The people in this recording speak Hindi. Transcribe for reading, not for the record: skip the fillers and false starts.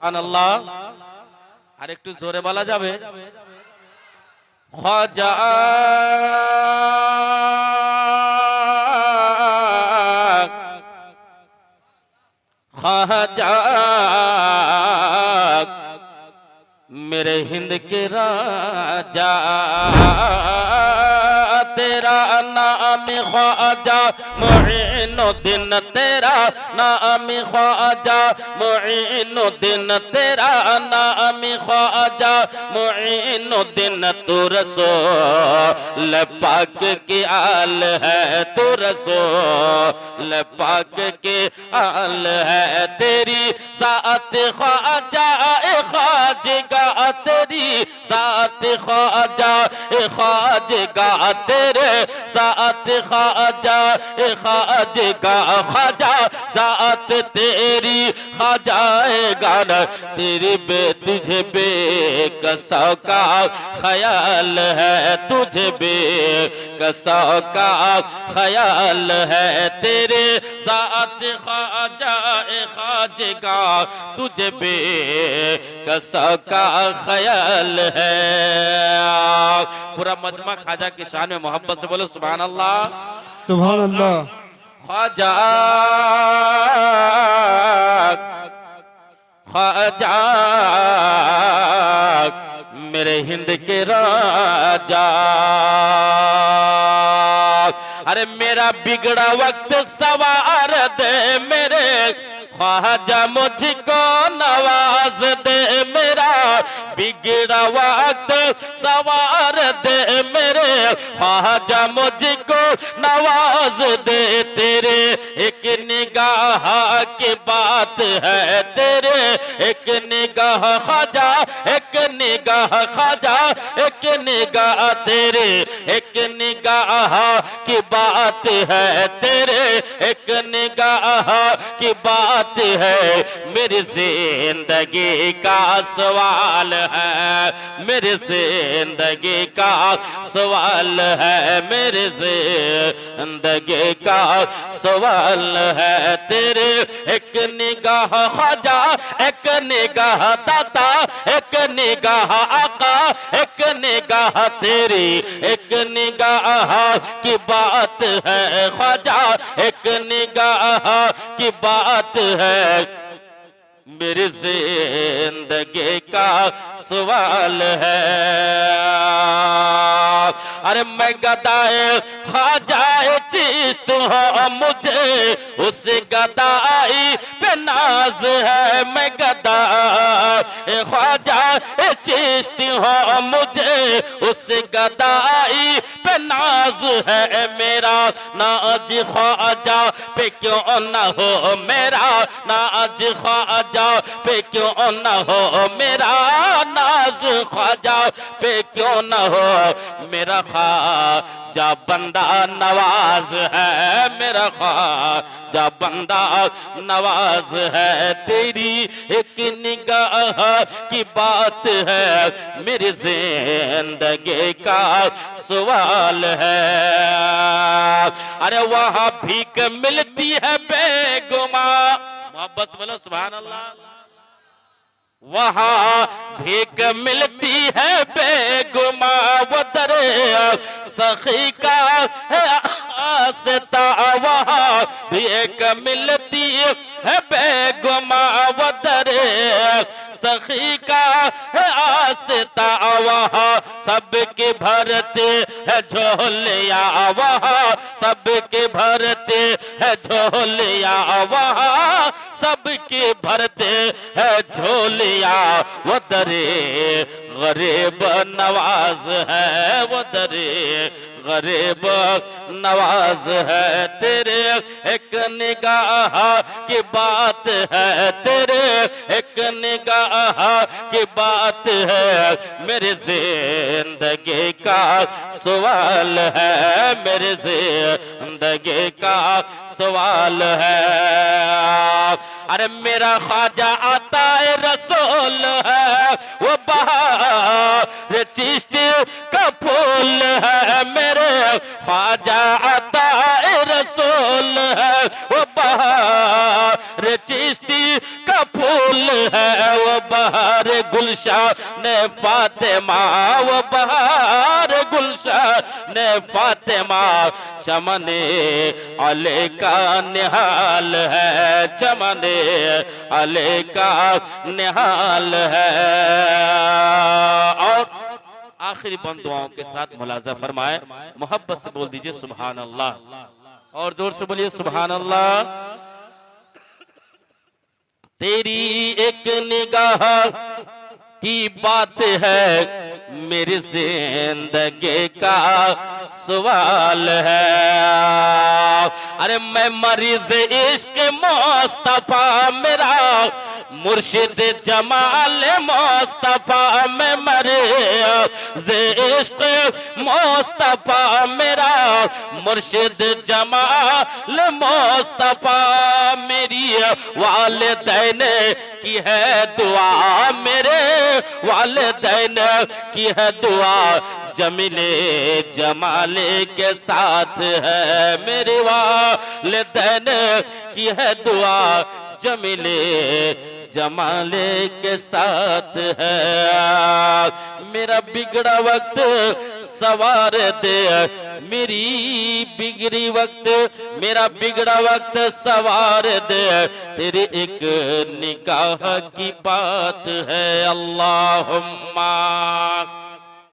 সুবহানাল্লাহ। আর একটু জোরে বলা যাবে? খাজা खाजा मेरे हिंद के राजा तेरा नाम ख्वाजा मुईनुद्दीन तेरा नाम ख्वाजा मुईनुद्दीन तेरा नाम ख्वाजा मुईनुद्दीन तू रसूल पाक की आल है तू रसूल पाक की आल है तेरी सात ख्वाजा ख्वाजगा तेरी सात ख्वाजा ख्वाजगा तेरे सात ख्वाजा ख्वाजगा ख्वाजा सात तेरी ख्वाजाएगा तेरी तुझे बेकसों का ख्याल है तुझे बेकसों का ख्याल है तेरे सात ख्वाजा ख्वाजगा तुझे बेकसों का ख्याल है। पूरा मजमा ख्वाजा की शान में मोहब्बत से बोलो सुभान अल्लाह सुभान अल्लाह। ख्वाजा ख्वाजा मेरे हिंद के राजा अरे मेरा बिगड़ा वक्त सवार दे मेरे ख्वाजा मुझको नवाज दे मेरा बिगड़ा वक्त सवार दे मेरे ख्वाजा मुझको नवाज दे तेरे एक निगाह की बात है तेरे एक निगाह ख्वाजा एक निगाह ख्वाजा एक निगाह तेरे एक निगाह की बात है तेरे एक निगाह की बात है मेरी जिंदगी का सवाल है मेरी जिंदगी का सवाल है मेरी जिंदगी का सवाल है तेरे एक निगाह ख्वाजा एक निगाह दाता एक निगाह आका एक निगाह तेरी एक निगाह की बात है ख्वाजा एक निगाह की बात है मेरी जिंदगी का सवाल है। अरे मैं गदाए ख्वाजाए चिश्त हो मुझे उस गदाई पे नाज है मैं गदा ख्वाजा चिश्त हो मुझे उस गदाई पे नाज है मेरा नाज ख्वाजा पे क्यों न हो मेरा नाज ख्वाजा पे क्यों न हो मेरा नाज ख्वाजा पे क्यों न हो मेरा ख्वाजा बंदा नवाज है मेरा ख्वाजा बंदा नवाज है तेरी एक निगाह की बात है मेरी जिंदगी का सवाल है। अरे वहां भीख मिलती है बेगुमा मोहब्बत बोलो सुभान अल्लाह वहां भीख मिलती है बेगुमा वो दरे सखी का है आस्था वहां भीख मिलती है बेगुमा वो दरे सखी का है आस्था वहां सबके भरते है झोलिया वहां सबके भरते है झोलिया वहां सबके भरते है झोलिया वो दरे गरीब नवाज है वो दरे गरीब नवाज है तेरे एक निगाह की बात है तेरे एक निगाह की बात है मेरी जिंदगी का सवाल है मेरी जिंदगी का सवाल है। अरे मेरा ख्वाजा आता है रसूल है वो बहार चिश्ती का फूल है मेरे ख्वाजा आता है रसूल है वो बहार चिश्ती का फूल है वो बहार गुलशन फातिमा, वो बहार गुलशन फातिमा, चमने अले का निहाल है, चमने अले का निहाल है। और आखिरी बंद दुआओं के साथ मुलाजा फरमाए, मोहब्बत से बोल दीजिए सुभान अल्लाह, और जोर से बोलिए सुभान अल्लाह। तेरी एक निगाह की बात है मेरी जिंदगी का सवाल है। अरे मैं मरीज इश्क मुस्तफा मेरा, मुर्शिद जमाल मुस्तफा में मरीज इश्क मुस्तफा मेरा, मुर्शिद जमाल मुस्तफा मेरी वालिदैन की है दुआ, मेरे वालिदैन की है दुआ, जमीले जमाले के साथ है, मेरे वालिदैन की है दुआ, जमीले जमाले के साथ है। मेरा बिगड़ा वक्त सवार दे, मेरी बिगड़ी वक्त, मेरा बिगड़ा वक्त सवार दे, तेरी एक निगाह की बात है। अल्लाहुम्मा